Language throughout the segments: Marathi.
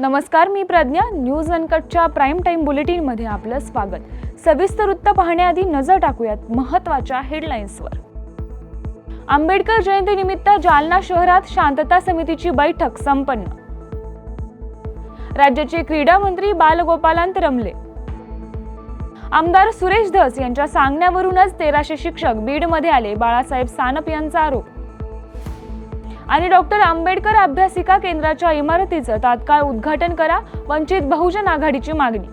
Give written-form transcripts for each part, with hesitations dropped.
नमस्कार, मी प्रज्ञा. न्यूज अनकटच्या प्राईम टाइम बुलेटिनमध्ये आपलं स्वागत. सविस्तर वृत्त पाहण्याआधी नजर टाकूयात महत्त्वाच्या हेडलाईन्सवर. आंबेडकर जयंतीनिमित्त जालना शहरात शांतता समितीची बैठक संपन्न. राज्याचे क्रीडा मंत्री बालगोपालांत रमले. आमदार सुरेश धस यांच्या सांगण्यावरूनच 1300 शिक्षक बीडमध्ये आले, बाळासाहेब सानप यांचा आरोप. आणि डॉक्टर आंबेडकर अभ्यासिका केंद्राच्या इमारतीचं तात्काळ उद्घाटन करा, वंचित बहुजन आघाडीची मागणी.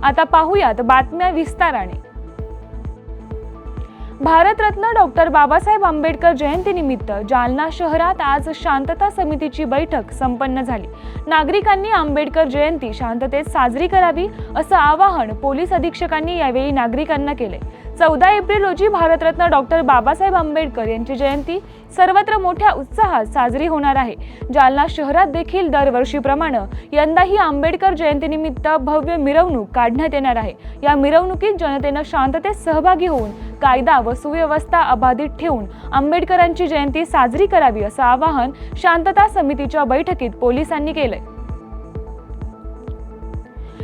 आता पाहूयात बातम्या विस्ताराने. भारतरत्न डॉक्टर बाबासाहेब आंबेडकर जयंतीनिमित्त जालना शहरात आज शांतता समितीची बैठक संपन्न झाली. नागरिकांनी आंबेडकर जयंती शांततेत साजरी करावी असं आवाहन पोलीस अधीक्षकांनी यावेळी नागरिकांना केले. 14 एप्रिल रोजी भारतरत्न डॉक्टर बाबासाहेब आंबेडकर यांची जयंती सर्वत्र मोठ्या उत्साहात साजरी होणार आहे. जालना शहरात देखील दरवर्षीप्रमाणे यंदाही आंबेडकर जयंतीनिमित्त भव्य मिरवणूक काढण्यात येणार आहे. या मिरवणुकीत जनतेनं शांततेत सहभागी होऊन कायदा व सुव्यवस्था अबाधित ठेवून आंबेडकरांची जयंती साजरी करावी असं आवाहन शांतता समितीच्या बैठकीत पोलिसांनी केलंय.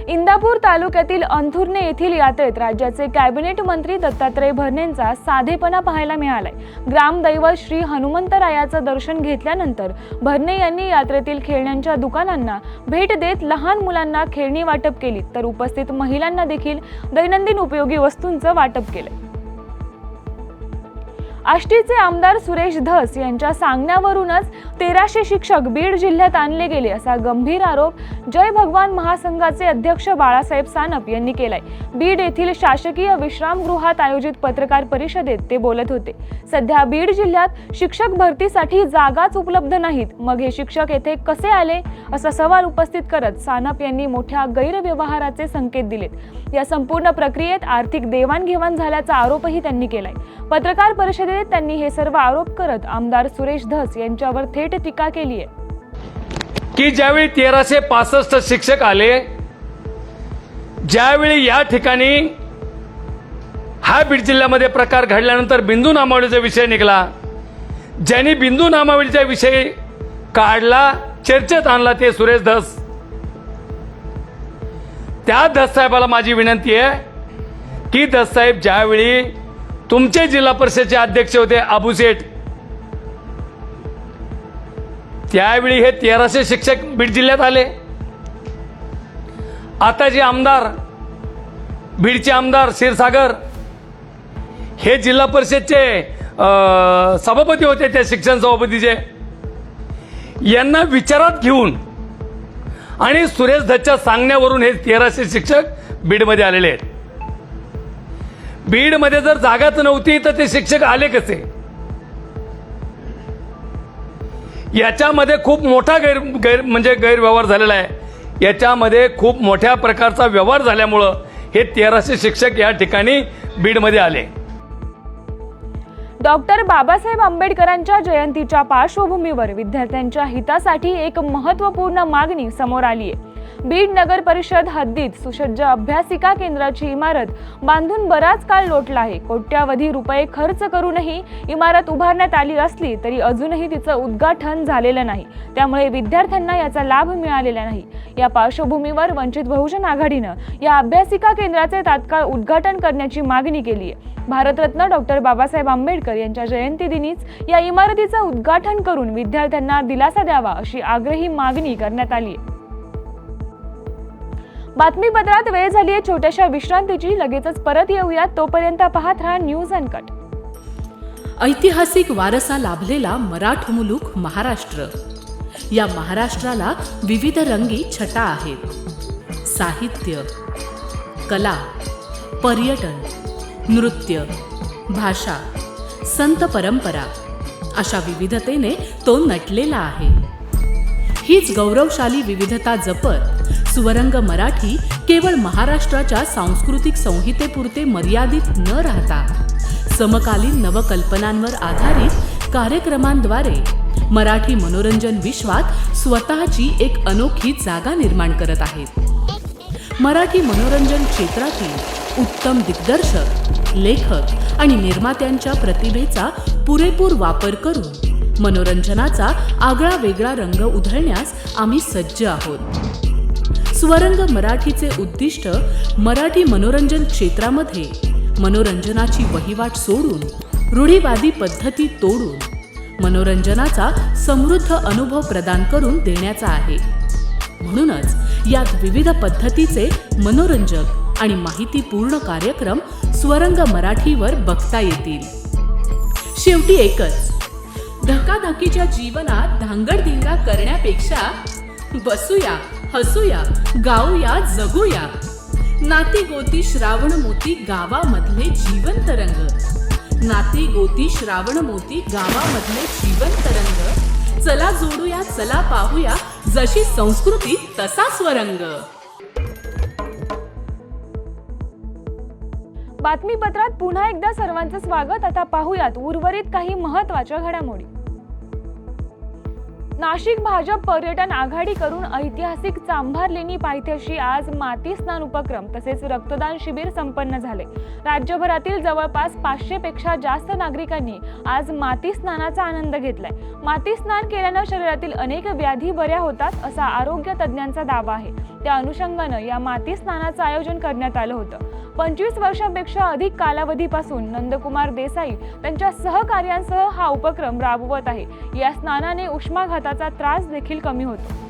इंदापूर तालुक्यातील अंथुर्णे येथील यात्रेत राज्याचे कॅबिनेट मंत्री दत्तात्रय भरणेंचा साधेपणा पाहायला मिळालाय. ग्रामदैवत श्री हनुमंतरायाचं दर्शन घेतल्यानंतर भरणे यांनी यात्रेतील खेळण्यांच्या दुकानांना भेट देत लहान मुलांना खेळणी वाटप केली, तर उपस्थित महिलांना देखील दैनंदिन उपयोगी वस्तूंचं वाटप केलं. आष्टीचे आमदार सुरेश धस यांच्या सांगण्यावरूनच 1300 शिक्षक बीड जिल्ह्यात आणले गेले असा गंभीर आरोप जय भगवान महासंघाचे अध्यक्ष बाळासाहेब सानप यांनी केलाय. बीड येथील शासकीय विश्रामगृहात आयोजित पत्रकार परिषदेत ते बोलत होते. सध्या बीड जिल्ह्यात शिक्षक भरतीसाठी जागाच उपलब्ध नाहीत, मग हे शिक्षक येथे कसे आले असा सवाल उपस्थित करत सानप यांनी मोठ्या गैरव्यवहाराचे संकेत दिलेत. या संपूर्ण प्रक्रियेत आर्थिक देवाणघेवाण झाल्याचा आरोपही त्यांनी केलाय. पत्रकार परिषदेत त्यांनी हे सर्व आरोप करत आमदार सुरेश धस यांच्यावर थेट टीका केली आहे की ज्यावेळी 1365 शिक्षक आले, ज्यावेळी या ठिकाणी हा बीड जिल्ह्यामध्ये प्रकार घडल्यानंतर बिंदू नामावलीचा विषय निघाला, ज्यांनी बिंदू नामावलीचा विषय काढला, चर्चेत आणला ते सुरेश धस. त्या धस साहेबाला माझी विनंती आहे की धस साहेब, ज्यावेळी तुमचे जिल्हा परिषदेचे अध्यक्ष होते अबू शेठ, त्यावेळी हे 1300 शिक्षक बीड जिल्ह्यात आले. आता जे आमदार बीडचे आमदार क्षीरसागर हे जिल्हा परिषदचे सभापती होते, त्या शिक्षण सभापतीचे, यांना विचारात घेऊन आणि सुरेश धसच्या सांगण्यावरून हे 1300 शिक्षक बीडमध्ये आलेले आहेत. बीडमध्ये जर जागाच नव्हती तर ते शिक्षक आले कसे? याच्यामध्ये खूप मोठा गैरव्यवहार झालेला आहे. याच्यामध्ये खूप मोठ्या प्रकारचा व्यवहार झाल्यामुळं हे 1300 शिक्षक या ठिकाणी बीडमध्ये आले. डॉक्टर बाबासाहेब आंबेडकरांच्या जयंतीच्या पार्श्वभूमीवर विद्यार्थ्यांच्या हितासाठी एक महत्त्वपूर्ण मागणी समोर आली आहे. बीड नगर परिषद हद्दीत सुसज्ज अभ्यासिका केंद्राची इमारत बांधून बराच काळ लोटला आहे. कोट्यावधी रुपये खर्च करूनही इमारत उभारण्यात आली असली तरी अजूनही तिचं उद्घाटन झालेलं नाही. त्यामुळे विद्यार्थ्यांना याचा लाभ मिळालेला नाही. या पार्श्वभूमीवर वंचित बहुजन आघाडीनं या अभ्यासिका केंद्राचे तात्काळ उद्घाटन करण्याची मागणी केली आहे. भारतरत्न डॉक्टर बाबासाहेब आंबेडकर यांच्या जयंतीदिनीच या इमारतीचं उद्घाटन करून विद्यार्थ्यांना दिलासा द्यावा अशी आग्रही मागणी करण्यात आली आहे. बातमीपत्रात वेळ झाली आहे छोट्याशा विश्रांतीची. लगेचच परत येऊयात, तोपर्यंत पाहत राहा न्यूज अनकट. ऐतिहासिक वारसा लाभलेला मराठ मुलूक महाराष्ट्र. या महाराष्ट्राला विविध रंगी छटा आहेत. साहित्य, कला, पर्यटन, नृत्य, भाषा, संत परंपरा अशा विविधतेने तो नटलेला आहे. हीच गौरवशाली विविधता जपत सुवरंग मराठी केवळ महाराष्ट्राच्या सांस्कृतिक संहितेपुरते मर्यादित न राहता समकालीन नवकल्पनांवर आधारित कार्यक्रमांद्वारे मराठी मनोरंजन विश्वात स्वतःची एक अनोखी जागा निर्माण करत आहेत. मराठी मनोरंजन क्षेत्रातील उत्तम दिग्दर्शक, लेखक आणि निर्मात्यांच्या प्रतिभेचा पुरेपूर वापर करून मनोरंजनाचा आगळा वेगळा रंग उधळण्यास आम्ही सज्ज आहोत. स्वरंग मराठीचे उद्दिष्ट मराठी मनोरंजन क्षेत्रामध्ये मनोरंजनाची वहिवाट सोडून, रूढीवादी पद्धती तोडून मनोरंजनाचा समृद्ध अनुभव प्रदान करून देण्याचा आहे. म्हणूनच यात विविध पद्धतीचे मनोरंजक आणि माहितीपूर्ण कार्यक्रम स्वरंग मराठीवर बघता येतील. शेवटी एकच, धकाधकीच्या जीवनात धांगडधिंगा करण्यापेक्षा बसूया, हसूया, गाऊया, जगूया. नाती गोती श्रावण मोती गावामधले जिवंत रंग. नाती गोती श्रावण मोती गावामधले जिवंत रंग. चला जोडूया, चला पाहूया, जशी संस्कृती तसा स्वरंग. बातमीपत्रात पुन्हा एकदा सर्वांचं स्वागत. आता पाहूयात उर्वरित काही महत्त्वाच्या घडामोडी. नाशिक भाजप पर्यटन आघाडी करून ऐतिहासिक चांभार लेणी पायथ्याशी आज माती स्नान उपक्रम तसेच रक्तदान शिबिर संपन्न झाले. राज्यभरातील जवळपास 500 पेक्षा जास्त नागरिकांनी आज माती स्नानाचा आनंद घेतलाय. माती स्नान केल्यानं शरीरातील अनेक व्याधी बऱ्या होतात असा आरोग्य तज्ज्ञांचा दावा आहे. त्या अनुषंगानं या माती स्नानाचं आयोजन करण्यात आलं होतं. 25 वर्षांपेक्षा अधिक कालावधीपासून नंदकुमार देसाई त्यांच्या सहकार्यांसह हा उपक्रम राबवत आहे. या स्नानाने उष्माघाताचा त्रास देखील कमी होतो.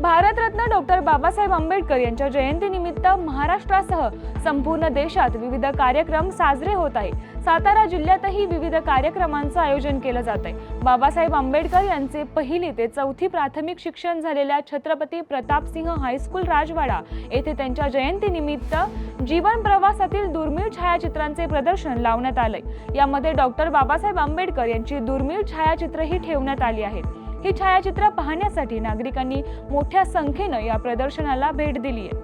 भारतरत्न डॉक्टर बाबासाहेब आंबेडकर यांच्या जयंतीनिमित्त महाराष्ट्रासह संपूर्ण देशात विविध कार्यक्रम साजरे होत आहे. सातारा जिल्ह्यातही विविध कार्यक्रमांचं आयोजन केलं जात आहे. बाबासाहेब आंबेडकर यांचे 1ली ते 4थी प्राथमिक शिक्षण झालेल्या छत्रपती प्रतापसिंह हायस्कूल राजवाडा येथे त्यांच्या जयंतीनिमित्त जीवन प्रवासातील दुर्मिळ छायाचित्रांचे प्रदर्शन लावण्यात आलंय. यामध्ये डॉक्टर बाबासाहेब आंबेडकर यांची दुर्मिळ छायाचित्रही ठेवण्यात आली आहेत. ही छायाचित्र पाहण्यासाठी नागरिकांनी मोठ्या संख्येनं या प्रदर्शनाला भेट दिली आहे.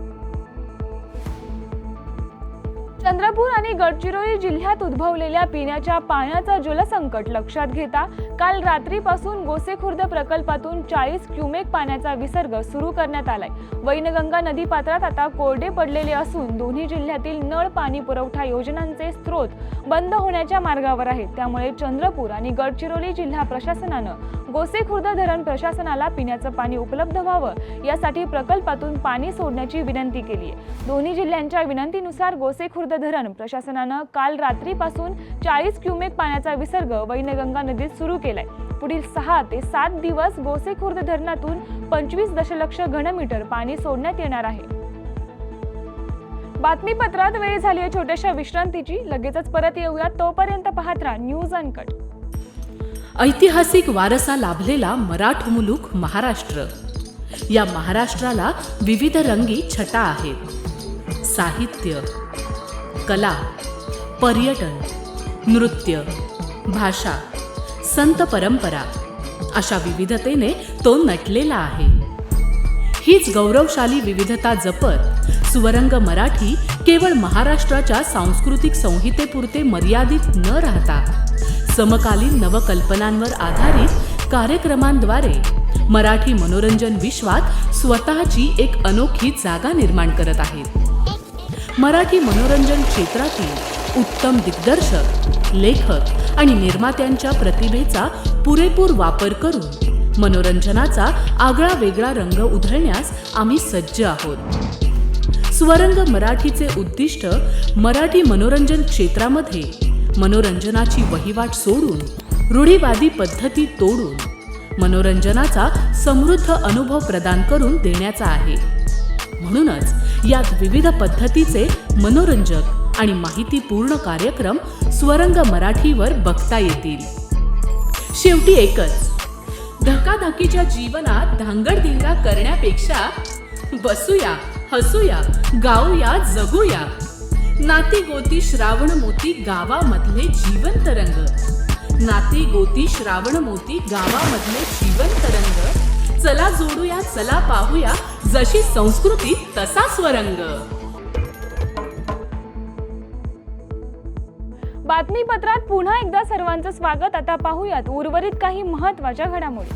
चंद्रपूर आणि गडचिरोली जिल्ह्यात उद्भवलेल्या पिण्याच्या पाण्याचं जलसंकट लक्षात घेता काल रात्रीपासून गोसेखुर्द प्रकल्पातून 40 क्युमेक पाण्याचा विसर्ग सुरू करण्यात आलाय. वैनगंगा नदीपात्रात आता कोरडे पडलेले असून दोन्ही जिल्ह्यातील नळ पाणी पुरवठा योजनांचे स्रोत बंद होण्याच्या मार्गावर आहेत. त्यामुळे चंद्रपूर आणि गडचिरोली जिल्हा प्रशासनानं गोसेखुर्द धरण प्रशासनाला पिण्याचं पाणी उपलब्ध व्हावं यासाठी प्रकल्पातून पाणी सोडण्याची विनंती केली आहे. दोन्ही जिल्ह्यांच्या विनंतीनुसार गोसेखुर्द धरण प्रशासनानं काल रात्रीपासून 40 क्युमेक पाण्याचा विसर्ग वैनगंगा नदीत सुरू केलाय. पुढील 6 ते 7 दिवस गोसेखुर्द धरणातून 25 दशलक्ष घनमीटर पाणी सोडण्यात येणार आहे. बातमीपत्रात वेळ झाली आहे छोट्याशा विश्रांतीची. लगेचच परत येऊयात. तोपर्यंत पाहत राहा न्यूज अनकट. ऐतिहासिक वारसा लाभलेला मराठा मुलूक महाराष्ट्र. या महाराष्ट्राला विविध रंगी छटा आहेत. साहित्य, कला, पर्यटन, नृत्य, भाषा, संत परंपरा अशा विविधतेने तो नटलेला आहे. हीच गौरवशाली विविधता जपत स्वरंग मराठी केवळ महाराष्ट्राच्या सांस्कृतिक संहितेपुरते मर्यादित न राहता समकालीन नवकल्पनांवर आधारित कार्यक्रमांद्वारे मराठी मनोरंजन विश्वात स्वतःची एक अनोखी जागा निर्माण करत आहेत. मराठी मनोरंजन क्षेत्रातील उत्तम दिग्दर्शक, लेखक आणि निर्मात्यांच्या प्रतिभेचा पुरेपूर वापर करून मनोरंजनाचा आगळा वेगळा रंग उधळण्यास आम्ही सज्ज आहोत. स्वरंग मराठीचे उद्दिष्ट मराठी मनोरंजन क्षेत्रामध्ये मनोरंजनाची वहिवाट सोडून, रूढीवादी पद्धती तोडून मनोरंजनाचा समृद्ध अनुभव प्रदान करून देण्याचा आहे. म्हणूनच यात विविध पद्धतीचे मनोरंजक आणि माहितीपूर्ण कार्यक्रम स्वरंग मराठीवर बघता येतील. शेवटी एकच, धकाधकीच्या जीवनात धांगडधिंगा करण्यापेक्षा बसूया, हसूया, गाऊया, जगूया. नाती गोती श्रावण मोती गावामधले जिवंत रंग. नाती गोती श्रावण मोती गावामधले जिवंत रंग. चला जोडूया, चला पाहूया, जशी संस्कृती तसा स्वरंग. बातमीपत्रात पुन्हा एकदा सर्वांचं स्वागत. आता पाहूयात उर्वरित काही महत्त्वाच्या घडामोडी.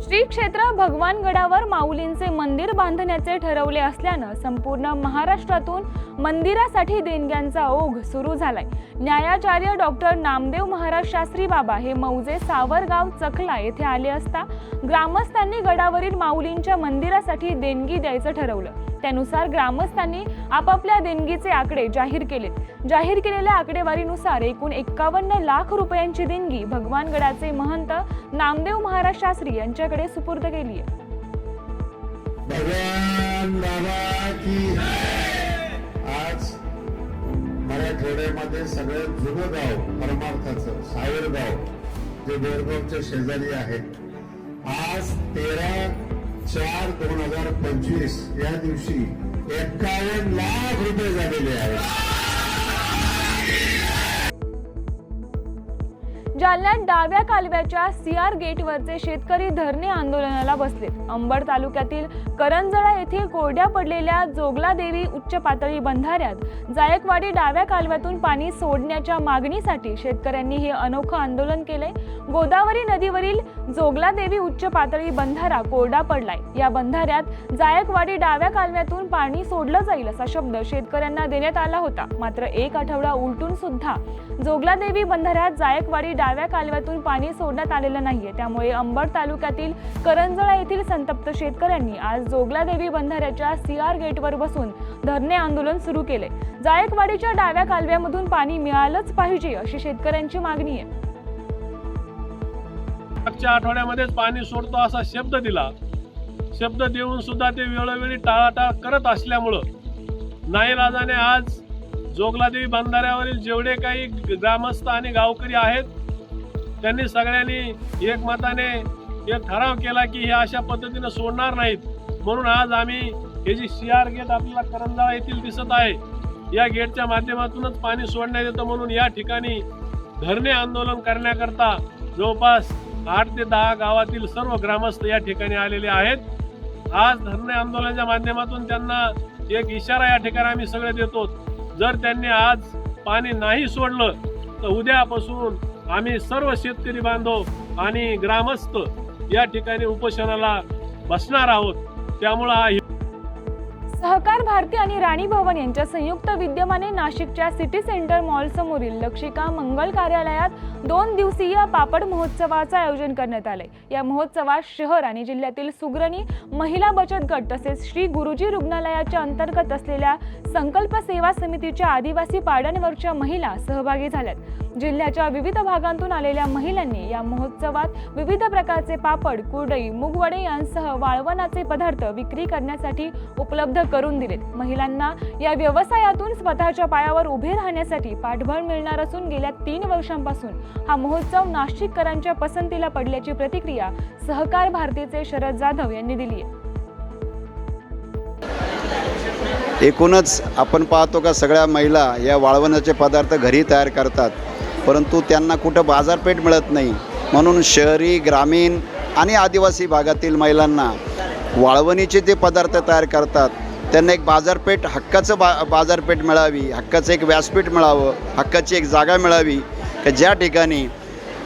श्री क्षेत्र भगवानगडावर माऊलींचे मंदिर बांधण्याचे ठरवले असल्यानं संपूर्ण महाराष्ट्रातून मंदिरासाठी देणग्यांचा ओघ सुरू झालाय। न्यायाचार्य डॉक्टर नामदेव महाराज शास्त्री बाबा हे मौजे सावरगाव चखला येथे आले असता ग्रामस्थांनी गडावरील माऊलींच्या मंदिरासाठी देणगी द्यायचं ठरवलं। त्यानुसार ग्रामस्थांनी आपापल्या देणगीचे आकडे जाहीर केलेत। जाहीर केलेल्या आकडेवारीनुसार एकूण 51 लाख रुपयांची देणगी भगवानगडाचे महंत नामदेव महाराज शास्त्री यांच्याकडे सुपूर्द केली आहे। भगवान बाबा की आज मराठवाड्यामध्ये सगळ्यात जुनं गाव परमार्थाचं सावरगाव जे बोरगावच्या शेजारी आहे, आज 13/4/2025 या दिवशी 51 लाख रुपये झालेले आहेत। जालन्यात डाव्या कालव्याच्या सीआर गेटवरचे शेतकरी धरणे आंदोलनाला बसलेत। अंबड तालुक्यातील करंजळा येथील कोरड्या पडलेल्या जोगलादेवी उच्च पातळी बंधाऱ्यात जायकवाडी डाव्या कालव्यातून पाणी सोडण्याच्या मागणीसाठी शेतकऱ्यांनी हे अनोखं आंदोलन केले। गोदावरी नदीवरील जोगलादेवी उच्च पातळी बंधारा कोरडा पडलाय। या बंधाऱ्यात जायकवाडी डाव्या कालव्यातून पाणी सोडलं जाईल असा शब्द शेतकऱ्यांना देण्यात आला होता। मात्र एक आठवडा उलटून सुद्धा जोगलादेवी बंधाऱ्यात जायकवाडी डाव्या कालव्यातून पाणी सोडण्यात आलेलं नाहीये। त्यामुळे अंबड तालुक्यातील करंजळा येथील संतप्त शेतकऱ्यांनी आज जोगलादेवी बंधाऱ्याच्या सीआर गेटवर बसून धरणे आंदोलन सुरू केले। जायकवाडीच्या डाव्या कालव्यामधून पाणी मिळालंच पाहिजे अशी शेतकऱ्यांची मागणी आहे। मागच्या आठवड्यामध्येच पाणी सोडतो असा शब्द दिला, शब्द देऊन सुद्धा ते वेळोवेळी टाळाटाळ करत असल्यामुळं नाईलाजाने आज जोगलादेवी बंधाऱ्यावरील जेवढे काही ग्रामस्थ आणि गावकरी आहेत त्यांनी सगळ्यांनी एकमताने एक ठराव केला की हे अशा पद्धतीने सोडणार नाहीत। म्हणून आज आम्ही हे जी सीआर गेट आपल्याला करंजळा येथील दिसत आहे, या गेटच्या माध्यमातूनच पाणी सोडण्यात येतं म्हणून या ठिकाणी धरणे आंदोलन करण्याकरता जवळपास 8 ते 10 गावातील सर्व ग्रामस्थ या ठिकाणी आलेले आहेत। आज धरणे आंदोलनाच्या माध्यमातून त्यांना एक इशारा या ठिकाणी आम्ही सगळे देतो, जर त्यांनी आज पाणी नाही सोडलं तर उद्यापासून आम्ही सर्व शेतकरी बांधव आणि ग्रामस्थ या ठिकाणी उपोषणाला बसणार आहोत। त्यामुळे सहकार भारती आणि राणी भवन यांच्या संयुक्त विद्यमाने नाशिकच्या सिटी सेंटर मॉल समोरील लक्षिका मंगल कार्यालयात 2 दिवसीय पापड महोत्सवाचं आयोजन करण्यात आले। या महोत्सवात शहर आणि जिल्ह्यातील सुग्रणी महिला बचत गट तसेच श्री गुरुजी रुग्णालयाच्या अंतर्गत असलेल्या संकल्प सेवा समितीच्या आदिवासी पाड्यांवरच्या महिला सहभागी झाल्यात। जिल्ह्याच्या विविध भागांतून आलेल्या महिलांनी या महोत्सवात विविध प्रकारचे पापड, कुरडई, मूगवडे यांसह वाळवणाचे पदार्थ विक्री करण्यासाठी उपलब्ध करून दिलेत। महिलांना या व्यवसायातून स्वतःच्या पायावर उभे राहण्यासाठी पाठबळ मिळणार असून गेल्या 3 वर्षांपासून हा महोत्सव नाशिककरांच्या पसंतीला पडल्याची प्रतिक्रिया सहकार भारतीचे शरद जाधव यांनी दिली आहे। एकूणच आपण पाहतो का सगळ्या महिला या वाळवणाचे पदार्थ घरी तयार करतात, परंतु त्यांना कुठं बाजारपेठ मिळत नाही। म्हणून शहरी, ग्रामीण आणि आदिवासी भागातील महिलांना वाळवणीचे जे पदार्थ तयार करतात त्यांना एक बाजारपेठ, हक्काचं बाजारपेठ मिळावी, हक्काचं एक व्यासपीठ मिळावं, हक्काची एक जागा मिळावी की ज्या ठिकाणी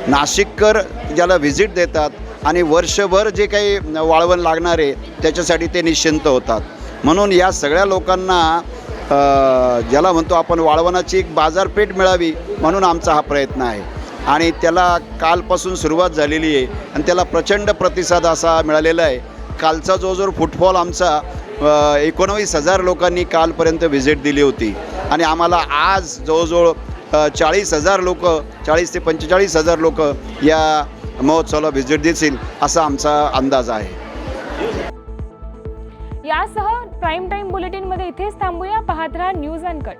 नाशिककर ज्याला व्हिजिट देतात आणि वर्षभर जे काही वाळवण लागणार आहे त्याच्यासाठी ते निश्चिंत होतात। म्हणून या सगळ्या लोकांना ज्याला म्हणतो आपण वाळवणाची एक बाजारपेठ मिळावी म्हणून आमचा हा प्रयत्न आहे आणि त्याला कालपासून सुरुवात झालेली आहे आणि त्याला प्रचंड प्रतिसाद असा मिळालेला आहे। कालचा जो फुटफॉल आमचा 19,000 लोकांनी कालपर्यंत व्हिजिट दिली होती आणि आम्हाला आज जवळजवळ 40,000 लोक, 40 ते 45,000 लोक या महोत्सवाला व्हिजिट देतील असा आमचा अंदाज आहे। यासह प्राईम टाईम बुलेटिनमध्ये इथेच थांबूया। पाहत रहा न्यूज अनकट।